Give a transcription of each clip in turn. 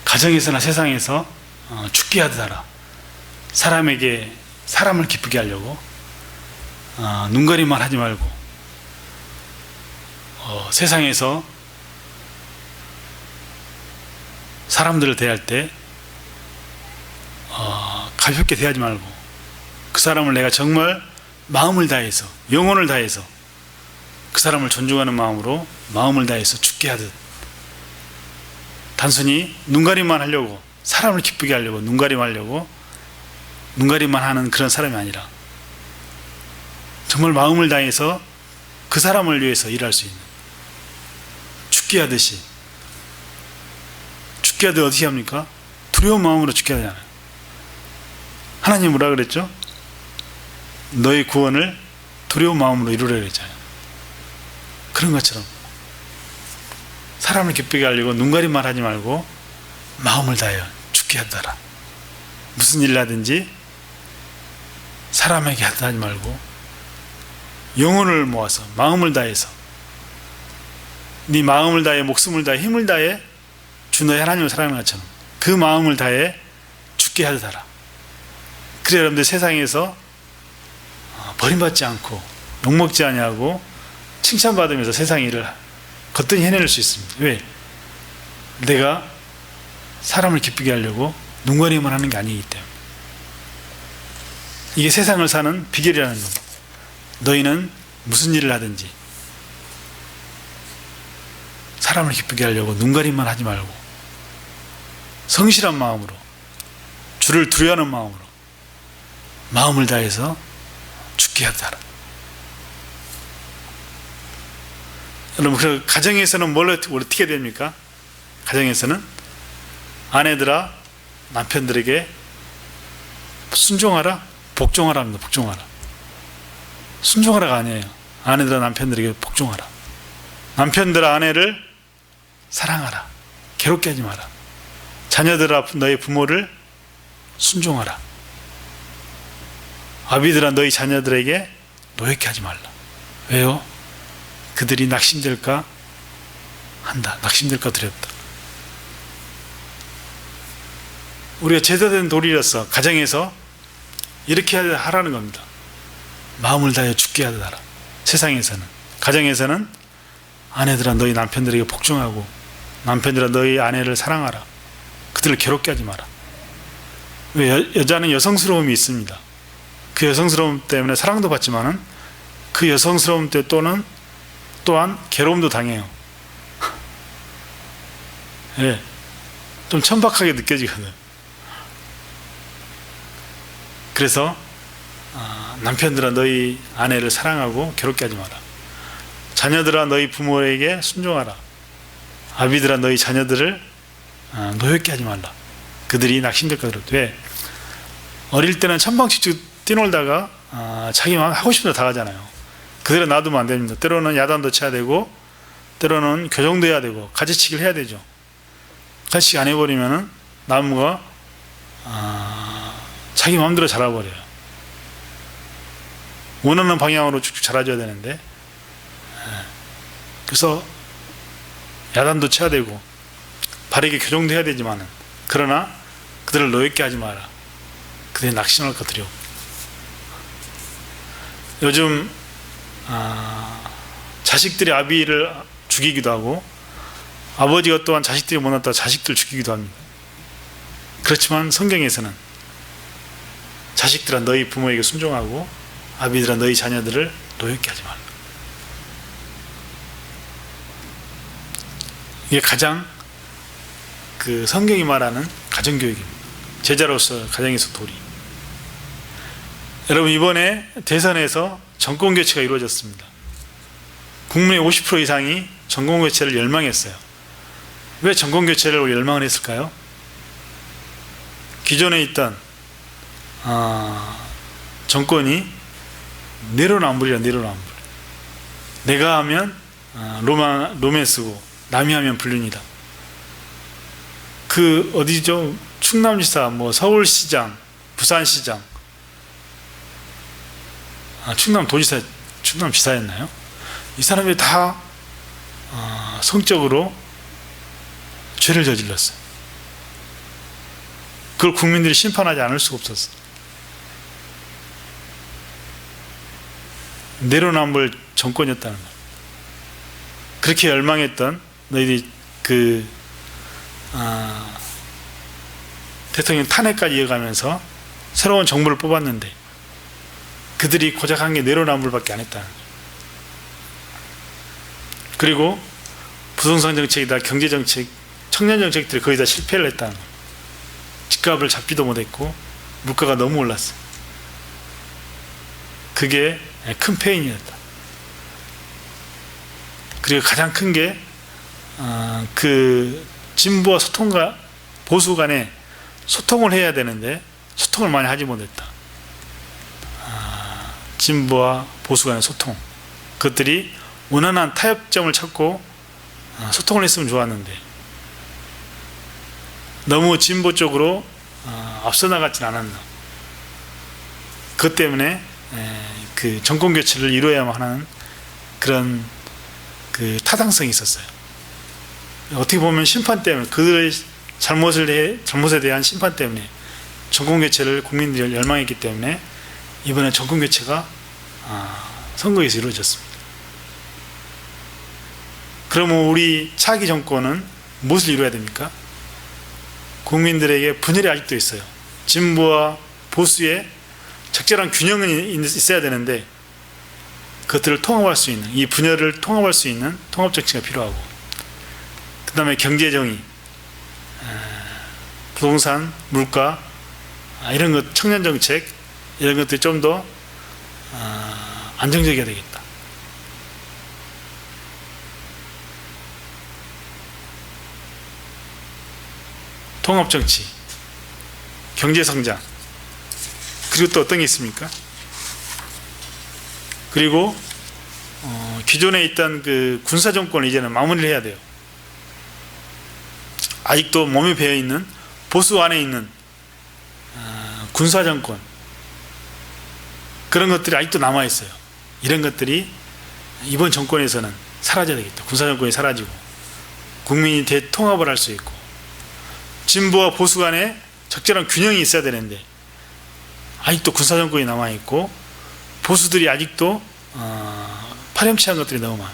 가정에서나 세상에서 죽게 하듯 하라. 사람에게 사람을 기쁘게 하려고 눈가림만 하지 말고 세상에서 사람들을 대할 때 가볍게 대하지 말고 그 사람을 내가 정말 마음을 다해서 영혼을 다해서 그 사람을 존중하는 마음으로 마음을 다해서 죽게 하듯, 단순히 눈가림만 하려고 사람을 기쁘게 하려고 눈가림만 하는 그런 사람이 아니라 정말 마음을 다해서 그 사람을 위해서 일할 수 있는, 죽게 하듯이. 죽게 하듯 어떻게 합니까? 두려운 마음으로 죽게 하잖아요. 하나님 뭐라 그랬죠? 너의 구원을 두려운 마음으로 이루려 그랬잖아요. 그런 것처럼 사람을 기쁘게 하려고 눈가림만 하지 말고 마음을 다하여 죽게 하더라. 무슨 일을 하든지 사람에게 하지 말고 영혼을 모아서 마음을 다해서, 네 마음을 다해 목숨을 다해 힘을 다해 주 너의 하나님을 사랑하는 것처럼 그 마음을 다해 죽게 하더라. 그래 여러분들 세상에서 버림받지 않고 욕먹지 아니하고 칭찬받으면서 세상 일을 거뜬히 해낼 수 있습니다. 왜? 내가 사람을 기쁘게 하려고 눈가림만 하는 게 아니기 때문에. 이게 세상을 사는 비결이라는 겁니다. 너희는 무슨 일을 하든지 사람을 기쁘게 하려고 눈가림만 하지 말고 성실한 마음으로, 주를 두려워하는 마음으로 마음을 다해서 죽게 하더라. 여러분, 그 가정에서는 뭘 어떻게 됩니까? 가정에서는 아내들아 남편들에게 순종하라, 복종하라 합니다. 복종하라. 순종하라가 아니에요. 아내들아 남편들에게 복종하라. 남편들아 아내를 사랑하라. 괴롭게 하지 마라. 자녀들아 너희 부모를 순종하라. 아비들아 너희 자녀들에게 노엽게 하지 말라. 왜요? 그들이 낙심될까 한다. 낙심될까 두렵다. 우리가 제대된 도리로서 가정에서 이렇게 하라는 겁니다. 마음을 다해 죽게 하더라. 세상에서는, 가정에서는 아내들아 너희 남편들에게 복종하고 남편들아 너희 아내를 사랑하라. 그들을 괴롭게 하지 마라. 왜? 여자는 여성스러움이 있습니다. 그 여성스러움 때문에 사랑도 받지만은 그 여성스러움 때 또한 괴로움도 당해요. 예, 좀 천박하게 느껴지거든. 그래서 남편들아 너희 아내를 사랑하고 괴롭게 하지 마라. 자녀들아 너희 부모에게 순종하라. 아비들아 너희 자녀들을 노엽게 하지 말라. 그들이 낙심될까 두렵다. 왜? 어릴 때는 천방지축 뛰놀다가 자기 마음 하고 싶은 대로 다 가잖아요. 그대로 놔두면 안 됩니다. 때로는 야단도 쳐야 되고 때로는 교정도 해야 되고 가지치기를 해야 되죠. 가지치기 안 해버리면은 나무가 자기 마음대로 자라버려요. 원하는 방향으로 쭉쭉 자라줘야 되는데, 그래서 야단도 쳐야 되고 바르게 교정도 해야 되지만은, 그러나 그들을 노엽게 하지 마라. 그들이 낙심할 것 두려워. 요즘 자식들이 아비를 죽이기도 하고 아버지가 또한 자식들이 못났다고 자식들 죽이기도 합니다. 그렇지만 성경에서는 자식들아 너희 부모에게 순종하고 아비들아 너희 자녀들을 노엽게 하지 말라. 이게 가장 그 성경이 말하는 가정교육입니다. 제자로서 가정에서 도리. 여러분, 이번에 대선에서 정권교체가 이루어졌습니다. 국민의 50% 이상이 정권교체를 열망했어요. 왜 정권교체를 열망을 했을까요? 기존에 있던 정권이 내로남불이라. 내로남불. 내가 하면 로맨스고 남이 하면 불륜이다. 그 어디죠? 충남지사, 서울시장, 부산시장, 충남도지사, 충남지사였나요? 이 사람들이 다 성적으로 죄를 저질렀어요. 그걸 국민들이 심판하지 않을 수가 없었어. 내로남불 정권이었다는 거예요. 그렇게 열망했던 너희들이 대통령 탄핵까지 이어가면서 새로운 정부를 뽑았는데 그들이 고작 한 게 내로남불밖에 안 했다는 거예요. 그리고 부동산 정책이다, 경제 정책, 청년 정책들이 거의 다 실패를 했다는 거예요. 집값을 잡지도 못했고 물가가 너무 올랐어. 그게 큰 페인이었다. 그리고 가장 큰 게 진보와 소통과 보수 간에 소통을 해야 되는데 소통을 많이 하지 못했다. 진보와 보수 간의 소통, 그것들이 원활한 타협점을 찾고 소통을 했으면 좋았는데 너무 진보 쪽으로 앞서 나갔진 않았나. 그것 때문에 그 정권 교체를 이루어야만 하는 그런 그 타당성이 있었어요. 어떻게 보면 심판 때문에, 그들의 잘못에 대한 심판 때문에 정권 교체를 국민들이 열망했기 때문에 이번에 정권 교체가 선거에서 이루어졌습니다. 그러면 우리 차기 정권은 무엇을 이루어야 됩니까? 국민들에게 분열이 아직도 있어요. 진보와 보수의 적절한 균형은 있어야 되는데 그것들을 통합할 수 있는, 이 분열을 통합할 수 있는 통합 정치가 필요하고, 그 다음에 경제정의, 부동산, 물가, 이런 것, 청년정책, 이런 것들이 좀 더 안정적이어야 되겠다. 통합정치, 경제성장, 그리고 또 어떤 게 있습니까? 그리고 기존에 있던 그 군사정권을 이제는 마무리를 해야 돼요. 아직도 몸에 배어있는 보수 안에 있는 군사정권, 그런 것들이 아직도 남아있어요. 이런 것들이 이번 정권에서는 사라져야 되겠다. 군사정권이 사라지고 국민이 대통합을 할 수 있고 진보와 보수 간에 적절한 균형이 있어야 되는데 아직도 군사정권이 남아있고 보수들이 아직도 파렴치한 것들이 너무 많아.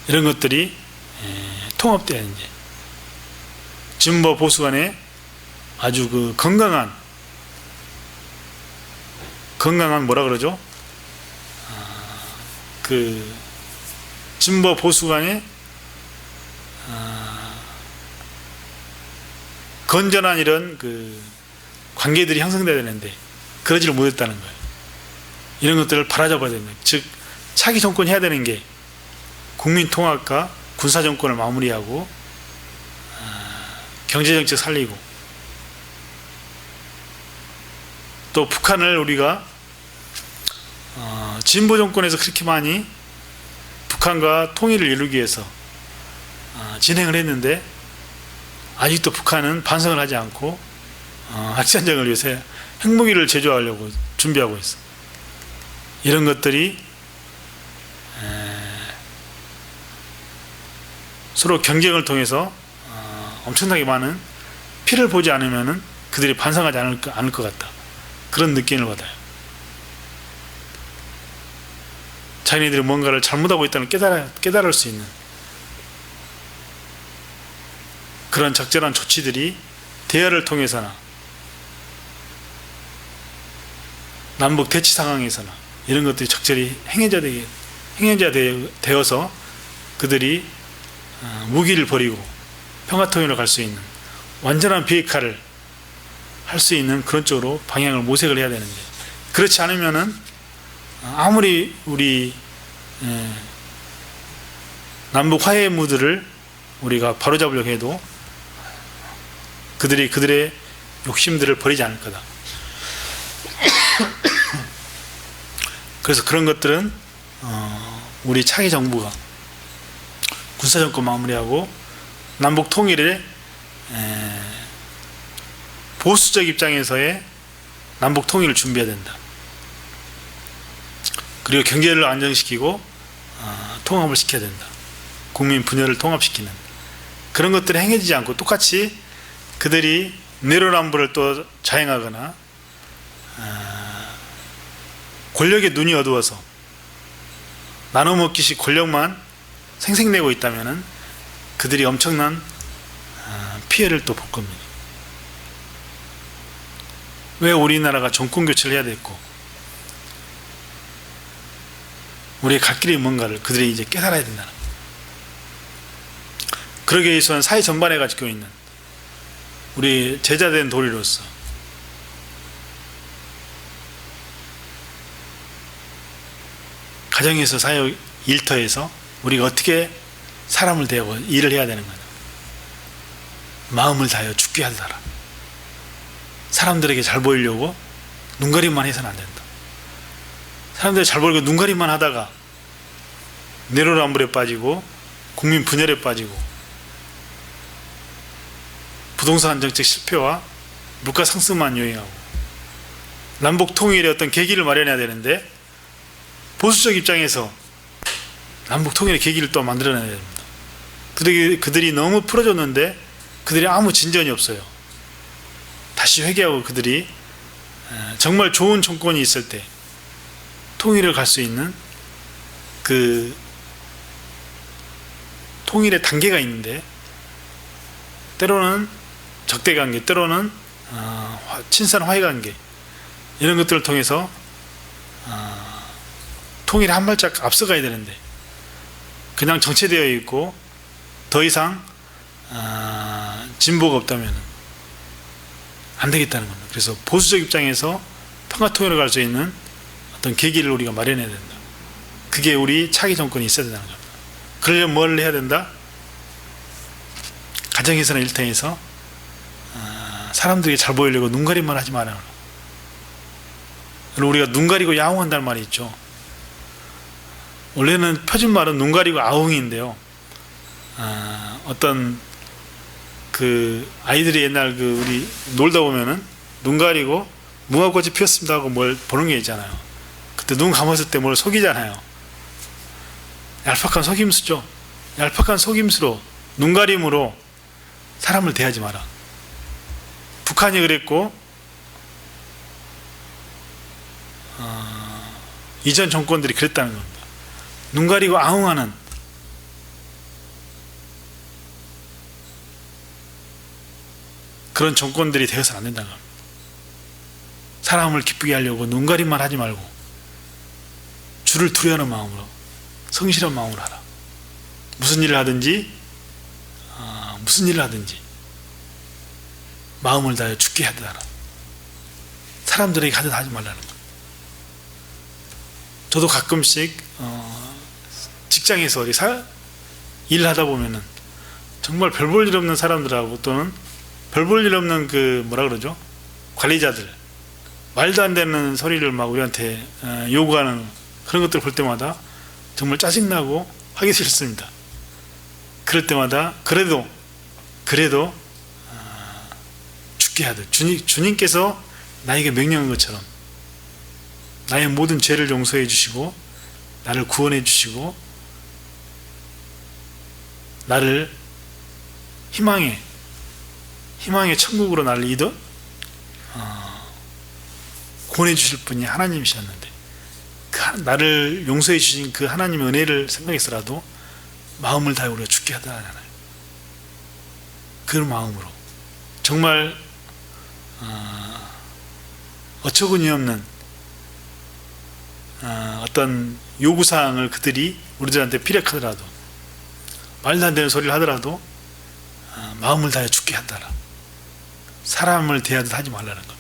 이런 것들이 통합돼야 이제 진보와 보수 간에 아주 그 건강한 뭐라 그러죠? 그 진보와 보수 간에 건전한 이런 그 관계들이 형성돼야 되는데 그러지를 못했다는 거예요. 이런 것들을 바라잡아야 된다. 즉 차기 정권이 해야 되는 게 국민 통합과 군사 정권을 마무리하고 경제 정책 살리고, 또 북한을 우리가 진보 정권에서 그렇게 많이 북한과 통일을 이루기 위해서 진행을 했는데 아직도 북한은 반성을 하지 않고 핵전쟁을 위해서 핵무기를 제조하려고 준비하고 있어. 이런 것들이 서로 경쟁을 통해서 엄청나게 많은 피를 보지 않으면 그들이 반성하지 않을 것 같다. 그런 느낌을 받아요. 자기네들이 뭔가를 잘못하고 있다는 깨달을 수 있는 그런 적절한 조치들이 대화를 통해서나 남북 대치 상황에서나 이런 것들이 적절히 행해져야 되어서 그들이 무기를 버리고 평화통일로 갈 수 있는 완전한 비핵화를 할 수 있는 그런 쪽으로 방향을 모색을 해야 되는데, 그렇지 않으면은 아무리 우리 남북 화해 무드를 우리가 바로잡으려고 해도 그들의 욕심들을 버리지 않을 거다. 그래서 그런 것들은 우리 차기 정부가 군사정권 마무리하고 남북 통일의 보수적 입장에서의 남북 통일을 준비해야 된다. 그리고 경제를 안정시키고 통합을 시켜야 된다. 국민 분열을 통합시키는 그런 것들이 행해지지 않고 똑같이 그들이 내로남불을 또 자행하거나 권력의 눈이 어두워서 나눠먹기식 권력만 생색내고 있다면 그들이 엄청난 피해를 또 볼 겁니다. 왜 우리나라가 정권 교체를 해야 됐고 우리의 갈 길이 뭔가를 그들이 이제 깨달아야 된다는 거예요. 그러기 위해서는 사회 전반에 가지고 있는 우리 제자된 도리로서 가정에서 사회 일터에서 우리가 어떻게 사람을 대하고 일을 해야 되는 거냐. 마음을 다하여 죽게 하더라. 사람들에게 잘 보이려고 눈가림만 해서는 안 된다. 사람들이 잘 보이려고 눈가림만 하다가 내로남불에 빠지고 국민 분열에 빠지고 부동산 정책 실패와 물가 상승만 유행하고 남북 통일의 어떤 계기를 마련해야 되는데 보수적 입장에서 남북 통일의 계기를 또 만들어내야 됩니다. 그들이 너무 풀어줬는데 그들이 아무 진전이 없어요. 다시 회개하고 그들이 정말 좋은 정권이 있을 때 통일을 갈 수 있는 그 통일의 단계가 있는데 때로는 적대관계, 때로는 친선 화해관계 이런 것들을 통해서 통일에 한 발짝 앞서가야 되는데 그냥 정체되어 있고 더 이상 진보가 없다면 안 되겠다는 겁니다. 그래서 보수적 입장에서 평화통일을 갈 수 있는 어떤 계기를 우리가 마련해야 된다. 그게 우리 차기 정권이 있어야 된다는 겁니다. 그러려면 뭘 해야 된다? 가정에서나 일터에서 사람들이 잘 보이려고 눈가림만 하지 말아요. 우리가 눈 가리고 야옹한다는 말이 있죠. 원래는 표준말은 눈 가리고 아웅인데요. 어떤 그 아이들이 옛날 그 우리 놀다 보면은 눈 가리고 무화꽃이 피었습니다 하고 뭘 보는 게 있잖아요. 그때 눈 감았을 때 뭘 속이잖아요. 얄팍한 속임수죠. 얄팍한 속임수로 눈가림으로 사람을 대하지 마라. 북한이 그랬고 이전 정권들이 그랬다는 겁니다. 눈 가리고 아웅하는 그런 정권들이 되어서는 안 된다는 겁니다. 사람을 기쁘게 하려고 눈가림만 하지 말고 주를 두려워하는 마음으로 성실한 마음으로 하라. 무슨 일을 하든지 마음을 다해 죽게 하더라. 사람들에게 하듯 하지 말라는 것. 저도 가끔씩 직장에서 일을 하다 보면은 정말 별 볼 일 없는 사람들하고 또는 별 볼 일 없는 그 뭐라 그러죠? 관리자들 말도 안 되는 소리를 막 우리한테 요구하는 그런 것들을 볼 때마다 정말 짜증나고 하기 싫습니다. 그럴 때마다 그래도 죽게 하듯 주님께서 나에게 명령한 것처럼 나의 모든 죄를 용서해 주시고 나를 구원해 주시고 나를 희망의 천국으로 나를 구원해 주실 분이 하나님이셨는데 나를 용서해 주신 그 하나님의 은혜를 생각해서라도 마음을 다해 우리가 죽게 하잖아요. 그런 마음으로 정말 어처구니 없는 어떤 요구사항을 그들이 우리들한테 피력하더라도 말도 안 되는 소리를 하더라도 마음을 다해 죽게 한다라. 사람을 대하듯 하지 말라는 겁니다.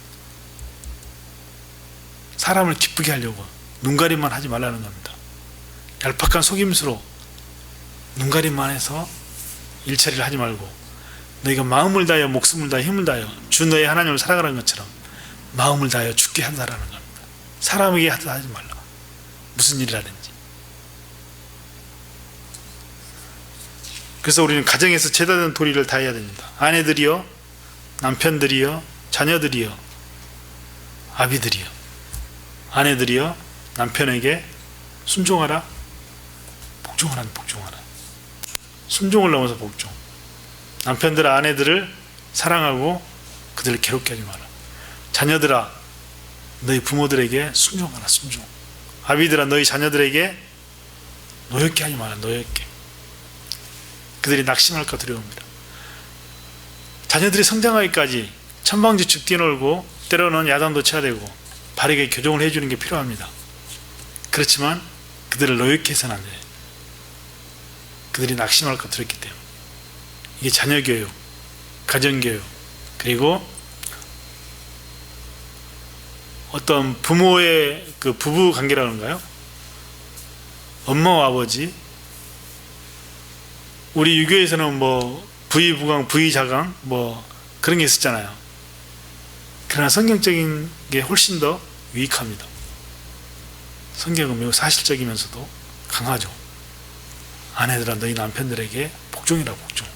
사람을 기쁘게 하려고 눈가림만 하지 말라는 겁니다. 얄팍한 속임수로 눈가림만 해서 일처리를 하지 말고 너희가 마음을 다하여 목숨을 다하여 힘을 다하여 주 너의 하나님을 사랑하는 것처럼 마음을 다하여 죽게 한다라는 겁니다. 사람에게 하지 말라. 무슨 일을 하든지. 그래서 우리는 가정에서 제대로 도리를 다해야 됩니다. 아내들이요, 남편들이요, 자녀들이요, 아비들이요. 아내들이요, 남편에게 순종하라, 복종하라, 복종하라. 순종을 넘어서 복종. 남편들아 아내들을 사랑하고 그들을 괴롭게 하지 마라. 자녀들아 너희 부모들에게 순종하라. 순종. 아비들아 너희 자녀들에게 노엽게 하지 마라. 노엽게. 그들이 낙심할까 두려웁니다. 자녀들이 성장하기까지 천방지축 뛰놀고 때로는 야단도 쳐야 되고 바르게 교정을 해주는 게 필요합니다. 그렇지만 그들을 노엽게 해서는 안 돼요. 그들이 낙심할까 두렵기 때문에. 이게 자녀교육, 가정교육, 그리고 어떤 부모의 그 부부 관계라고 하는가요? 엄마와 아버지. 우리 유교에서는 뭐 부의부강, 부의자강 뭐 그런 게 있었잖아요. 그러나 성경적인 게 훨씬 더 유익합니다. 성경은 매우 사실적이면서도 강하죠. 아내들아 너희 남편들에게 복종이라. 복종.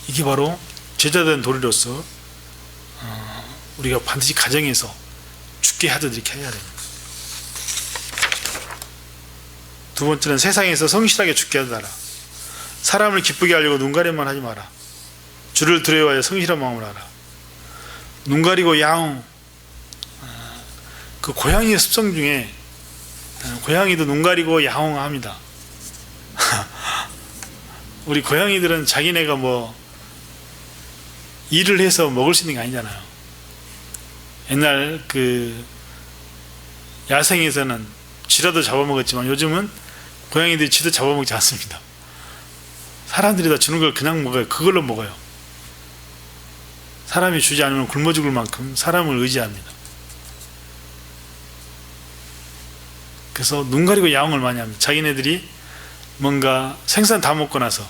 이게 바로 제자된 도리로서 우리가 반드시 가정에서 죽게 하듯 이렇게 해야 됩니다. 두 번째는 세상에서 성실하게 죽게 하듯 하라. 사람을 기쁘게 하려고 눈가림만 하지 마라. 주를 두려워하여 성실한 마음을 하라. 눈가리고 야옹. 그 고양이의 습성 중에 고양이도 눈가리고 야옹합니다. 우리 고양이들은 자기네가 뭐 일을 해서 먹을 수 있는 게 아니잖아요. 옛날 그 야생에서는 쥐라도 잡아먹었지만 요즘은 고양이들이 쥐도 잡아먹지 않습니다. 사람들이 다 주는 걸 그냥 먹어요. 그걸로 먹어요. 사람이 주지 않으면 굶어 죽을 만큼 사람을 의지합니다. 그래서 눈 가리고 야옹을 많이 합니다. 자기네들이 뭔가 생선 다 먹고 나서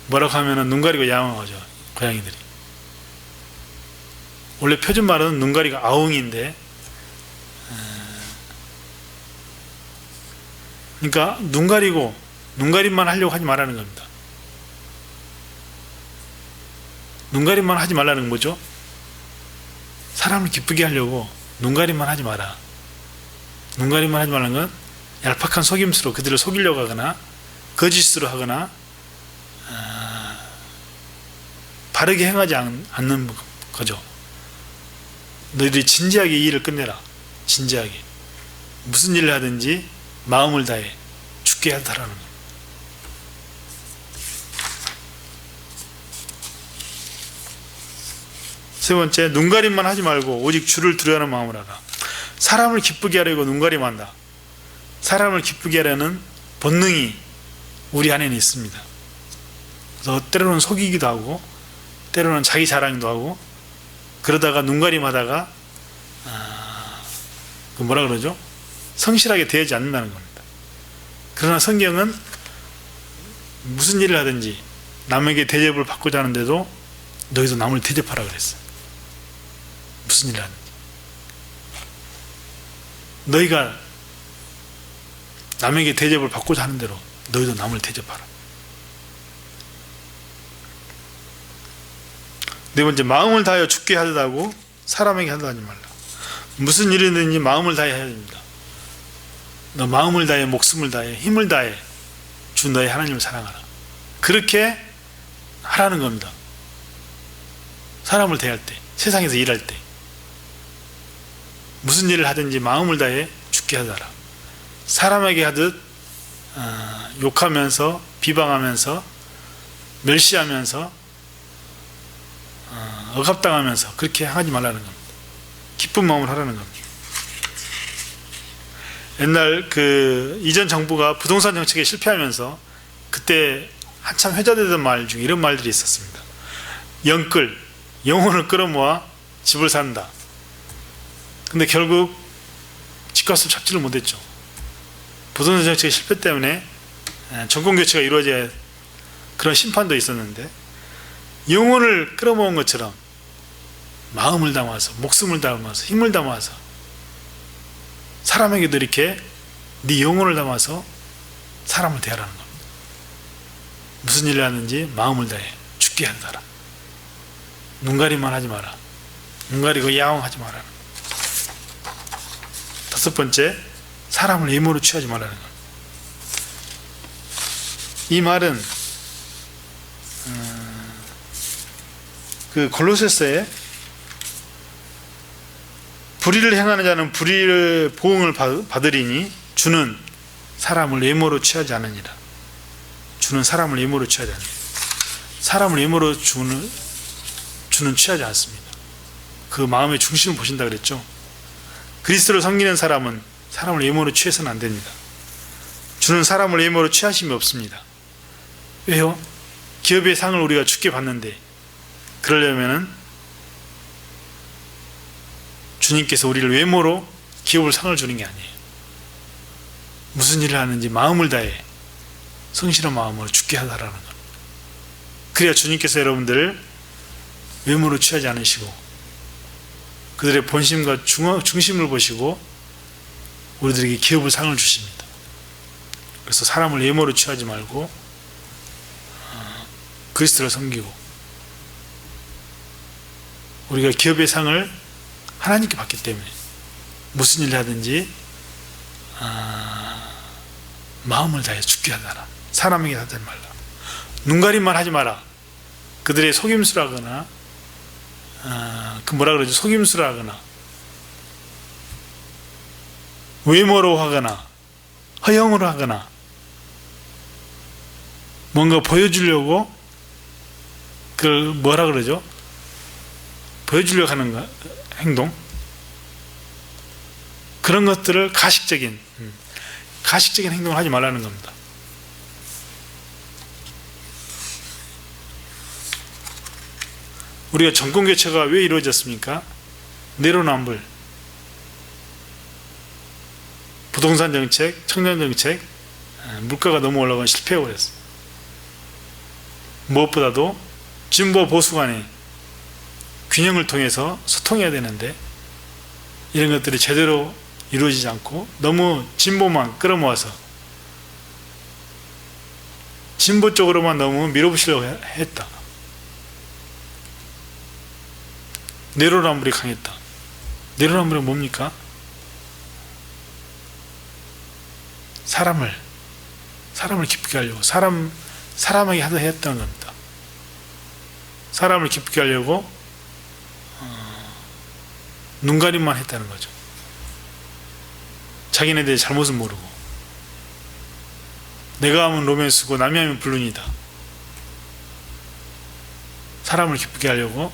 뭐라고 하면은 눈 가리고 야옹하죠. 고양이들이. 원래 표준말은 눈 가리고 아웅인데, 그러니까 눈 가리고 눈가림만 하려고 하지 말라는 겁니다. 눈가림만 하지 말라는 건 뭐죠? 사람을 기쁘게 하려고 눈가림만 하지 마라. 눈가림만 하지 말라는 건 얄팍한 속임수로 그들을 속이려고 하거나 거짓으로 하거나 바르게 행하지 않는 거죠. 너희들이 진지하게 이 일을 끝내라. 진지하게. 무슨 일을 하든지 마음을 다해 죽게 하라는 거예요. 세 번째, 눈가림만 하지 말고 오직 주를 두려워하는 마음을 하라. 사람을 기쁘게 하려고 눈가림한다. 사람을 기쁘게 하려는 본능이 우리 안에는 있습니다. 그래서 때로는 속이기도 하고 때로는 자기 자랑도 하고 그러다가 눈가림하다가 그 뭐라 그러죠? 성실하게 대하지 않는다는 겁니다. 그러나 성경은 무슨 일을 하든지 남에게 대접을 받고자 하는데도 너희도 남을 대접하라 그랬어요. 무슨 일을 하든지 너희가 남에게 대접을 받고자 하는 대로 너희도 남을 대접하라. 네 번째, 마음을 다하여 죽게 하듯 하고 사람에게 하듯 하지 말라. 무슨 일이든지 마음을 다해 해야 됩니다. 너 마음을 다해, 목숨을 다해, 힘을 다해 주 너의 하나님을 사랑하라. 그렇게 하라는 겁니다. 사람을 대할 때, 세상에서 일할 때 무슨 일을 하든지 마음을 다해 죽게 하더라. 사람에게 하듯 욕하면서 비방하면서 멸시하면서 억압당하면서 그렇게 하지 말라는 겁니다. 기쁜 마음을 하라는 겁니다. 옛날 그 이전 정부가 부동산 정책에 실패하면서 그때 한참 회자되던 말 중에 이런 말들이 있었습니다. 영혼을 끌어모아 집을 산다. 근데 결국 집값을 잡지를 못했죠. 부동산 정책의 실패 때문에 정권 교체가 이루어져야 그런 심판도 있었는데 영혼을 끌어모은 것처럼 마음을 담아서 목숨을 담아서 힘을 담아서 사람에게도 이렇게 네 영혼을 담아서 사람을 대하라는 겁니다. 무슨 일을 하는지 마음을 다해 죽게 한다라. 눈가림만 하지 마라. 눈가리고 야옹하지 마라. 다섯 번째, 사람을 예모로 취하지 말라는 겁니다. 이 말은 그 골로새서에 불의를 행하는 자는 불의를 보응을 받으리니 주는 사람을 예모로 취하지 않으니라. 주는 사람을 예모로 취하지 않으니라. 사람을 예모로 주는 취하지 않습니다. 그 마음의 중심을 보신다 그랬죠. 그리스도를 섬기는 사람은 사람을 예모로 취해서는 안 됩니다. 주는 사람을 예모로 취하심이 없습니다. 왜요? 기업의 상을 우리가 주께 받는데 그러려면은 주님께서 우리를 외모로 기업을 상을 주는 게 아니에요. 무슨 일을 하는지 마음을 다해 성실한 마음으로 주께 하라는 겁니다. 그래야 주님께서 여러분들을 외모로 취하지 않으시고 그들의 본심과 중심을 보시고 우리들에게 기업을 상을 주십니다. 그래서 사람을 외모로 취하지 말고 그리스도를 섬기고 우리가 기업의 상을 하나님께 받기 때문에 무슨 일을 하든지 마음을 다해 주께 하라. 사람에게 하지 말라. 눈가림만 하지 마라. 그들의 속임수라거나 그 뭐라 그러죠? 속임수라거나 외모로 하거나 허영으로 하거나 뭔가 보여주려고 그걸 뭐라 그러죠? 보여주려고 하는 행동, 그런 것들을 가식적인 행동을 하지 말라는 겁니다. 우리가 정권교체가 왜 이루어졌습니까? 내로남불, 부동산 정책, 청년 정책, 물가가 너무 올라가면 실패해버렸어요. 무엇보다도 진보 보수 간의 균형을 통해서 소통해야 되는데 이런 것들이 제대로 이루어지지 않고 너무 진보만 끌어모아서 진보 쪽으로만 너무 밀어붙이려고 했다. 내로남불이 강했다. 내로남불은 뭡니까? 사람을 기쁘게 하려고 사람에게 하다 했던 겁니다. 사람을 기쁘게 하려고 눈가림만 했다는 거죠. 자기네 대해 잘못은 모르고 내가 하면 로맨스고 남이 하면 불륜이다. 사람을 기쁘게 하려고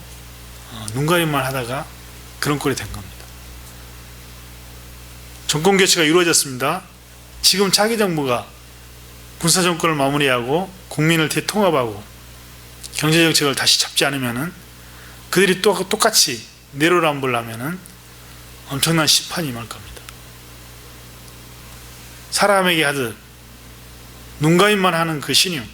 눈가림만 하다가 그런 꼴이 된 겁니다. 정권교체가 이루어졌습니다. 지금 차기 정부가 군사정권을 마무리하고 국민을 대통합하고 경제정책을 다시 잡지 않으면은 그들이 또 똑같이 내로남불 하면은 엄청난 심판이 임할 겁니다. 사람에게 하듯 눈가림만 하는 그 신용,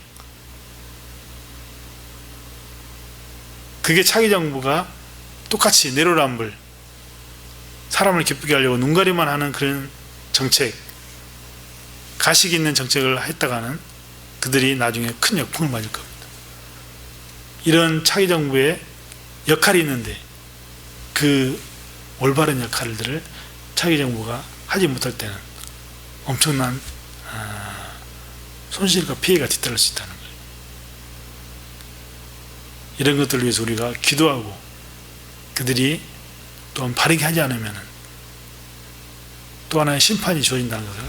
그게 차기 정부가 똑같이 내로남불, 사람을 기쁘게 하려고 눈가림만 하는 그런 정책, 가식 있는 정책을 했다가는 그들이 나중에 큰 역풍을 맞을 겁니다. 이런 차기 정부의 역할이 있는데 그 올바른 역할들을 차기 정부가 하지 못할 때는 엄청난 손실과 피해가 뒤따를 수 있다는 거예요. 이런 것들을 위해서 우리가 기도하고 그들이 또한 바르게 하지 않으면 또 하나의 심판이 주어진다는 것을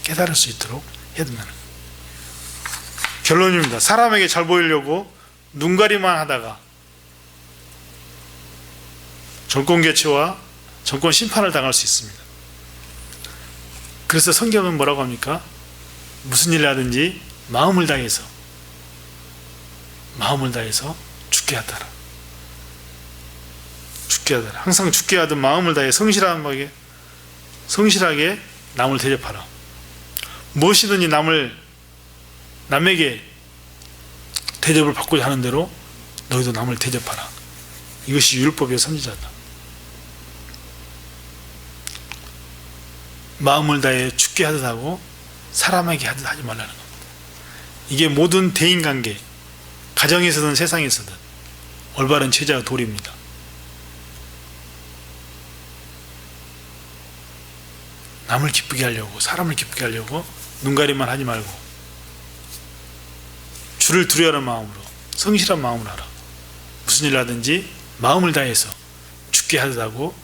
깨달을 수 있도록 해야 된다는 거예요. 결론입니다. 사람에게 잘 보이려고 눈가리만 하다가 정권교체와 정권 심판을 당할 수 있습니다. 그래서 성경은 뭐라고 합니까? 무슨 일을 하든지 마음을 다해서 죽게 하더라. 죽게 하더라. 항상 죽게 하든 마음을 다해 성실하게 남을 대접하라. 무엇이든지 남에게 대접을 받고자 하는 대로 너희도 남을 대접하라. 이것이 율법의 선지자다. 마음을 다해 죽게 하듯 하고 사람에게 하듯 하지 말라는 겁니다. 이게 모든 대인관계, 가정에서든 세상에서든 올바른 제자의 도리입니다. 남을 기쁘게 하려고, 사람을 기쁘게 하려고 눈가림만 하지 말고 주를 두려워하는 마음으로, 성실한 마음으로 하라. 무슨 일 하든지 마음을 다해서 죽게 하듯 하고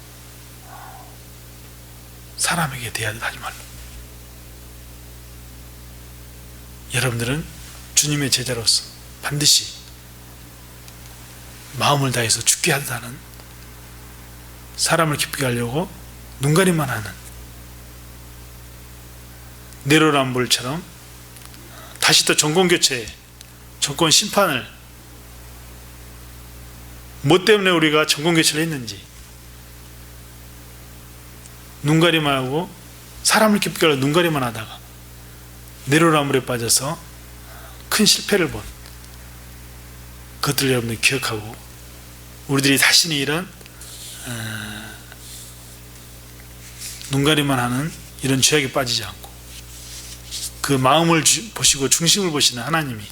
사람에게 대하듯 하지 말라. 여러분들은 주님의 제자로서 반드시 마음을 다해서 죽게 하듯 하는, 사람을 기쁘게 하려고 눈가림만 하는 내로남불처럼 다시 또 정권교체, 정권 심판을, 뭐 때문에 우리가 정권교체를 했는지 눈가림만 하고, 사람을 기쁘게 하려고 눈가림만 하다가 내로남불에 빠져서 큰 실패를 본 그것들을 여러분들 기억하고, 우리들이 다시는 이런 눈가림만 하는 이런 죄악에 빠지지 않고, 그 마음을 보시고 중심을 보시는 하나님이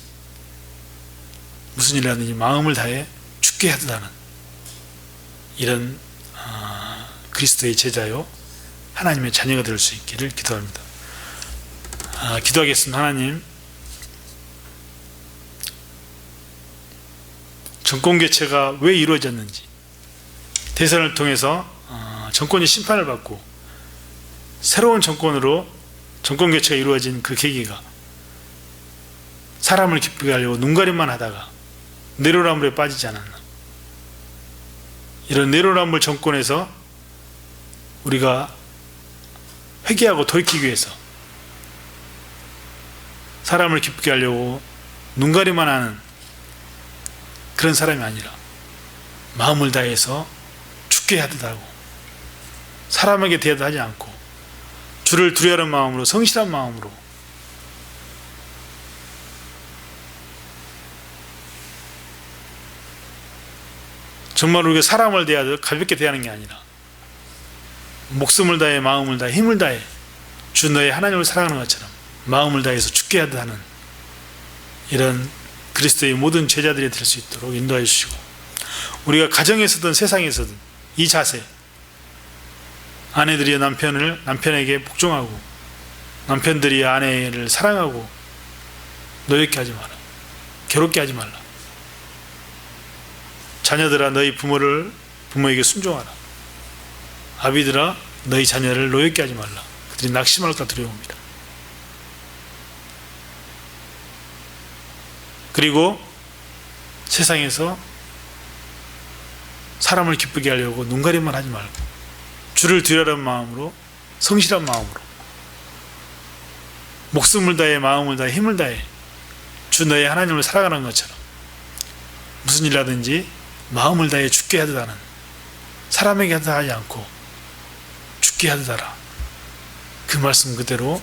무슨 일을 하든지 마음을 다해 죽게 하듯 하는 이런 그리스도의 제자요 하나님의 자녀가 될 수 있기를 기도합니다. 기도하겠습니다. 하나님, 정권교체가 왜 이루어졌는지, 대선을 통해서 정권이 심판을 받고 새로운 정권으로 정권교체가 이루어진 그 계기가 사람을 기쁘게 하려고 눈가림만 하다가 내로남불에 빠지지 않았나. 이런 내로남불 정권에서 우리가 회개하고 돌이키기 위해서 사람을 기쁘게 하려고 눈가림만 하는 그런 사람이 아니라 마음을 다해서 죽게 하듯 하고 사람에게 대하듯 하지 않고 주를 두려워하는 마음으로, 성실한 마음으로 정말 우리가 사람을 대하듯 가볍게 대하는 게 아니라 목숨을 다해, 마음을 다해, 힘을 다해 주 너의 하나님을 사랑하는 것처럼 마음을 다해서 죽게 하듯 하는 이런 그리스도의 모든 제자들이 될 수 있도록 인도해 주시고, 우리가 가정에서든 세상에서든 이 자세, 아내들이 남편에게 복종하고 남편들이 아내를 사랑하고 노엽게 하지 마라. 괴롭게 하지 말라. 자녀들아 너희 부모에게 순종하라. 아비들아 너희 자녀를 노엽게 하지 말라. 그들이 낙심할까 두려웁니다. 그리고 세상에서 사람을 기쁘게 하려고 눈가림만 하지 말고 주를 두려워하는 마음으로, 성실한 마음으로 목숨을 다해, 마음을 다해, 힘을 다해 주 너의 하나님을 살아가는 것처럼 무슨 일 하든지 마음을 다해 죽게 하듯 하는, 사람에게 하듯 하지 않고 죽게 하듯 하라. 그 말씀 그대로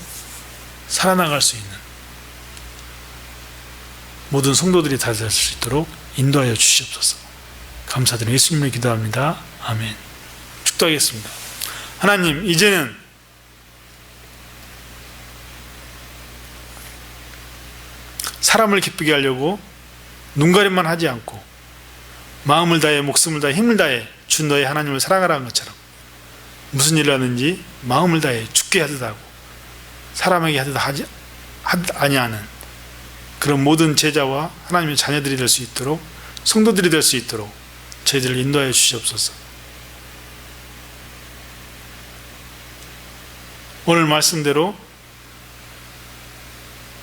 살아나갈 수 있는 모든 성도들이 다 될 수 있도록 인도하여 주시옵소서. 감사드리며 예수님을 기도합니다. 아멘. 축도하겠습니다. 하나님, 이제는 사람을 기쁘게 하려고 눈가림만 하지 않고 마음을 다해, 목숨을 다해, 힘을 다해 주 너의 하나님을 사랑하라는 것처럼 무슨 일을 하든지 마음을 다해 죽게 하듯 하고 사람에게 하듯 아니하는 그런 모든 제자와 하나님의 자녀들이 될 수 있도록, 성도들이 될 수 있도록 저희들을 인도하여 주시옵소서. 오늘 말씀대로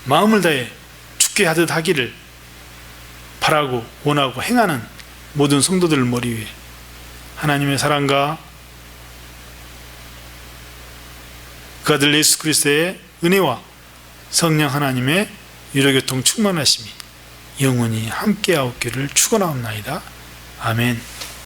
마음을 다해 죽게 하듯 하기를 바라고 원하고 행하는 모든 성도들을 머리 위에 하나님의 사랑과 그 아들 예수 그리스도의 은혜와 성령 하나님의 유로교통 충만하심이 영원히 함께하옵기를 축원하옵나이다. 아멘.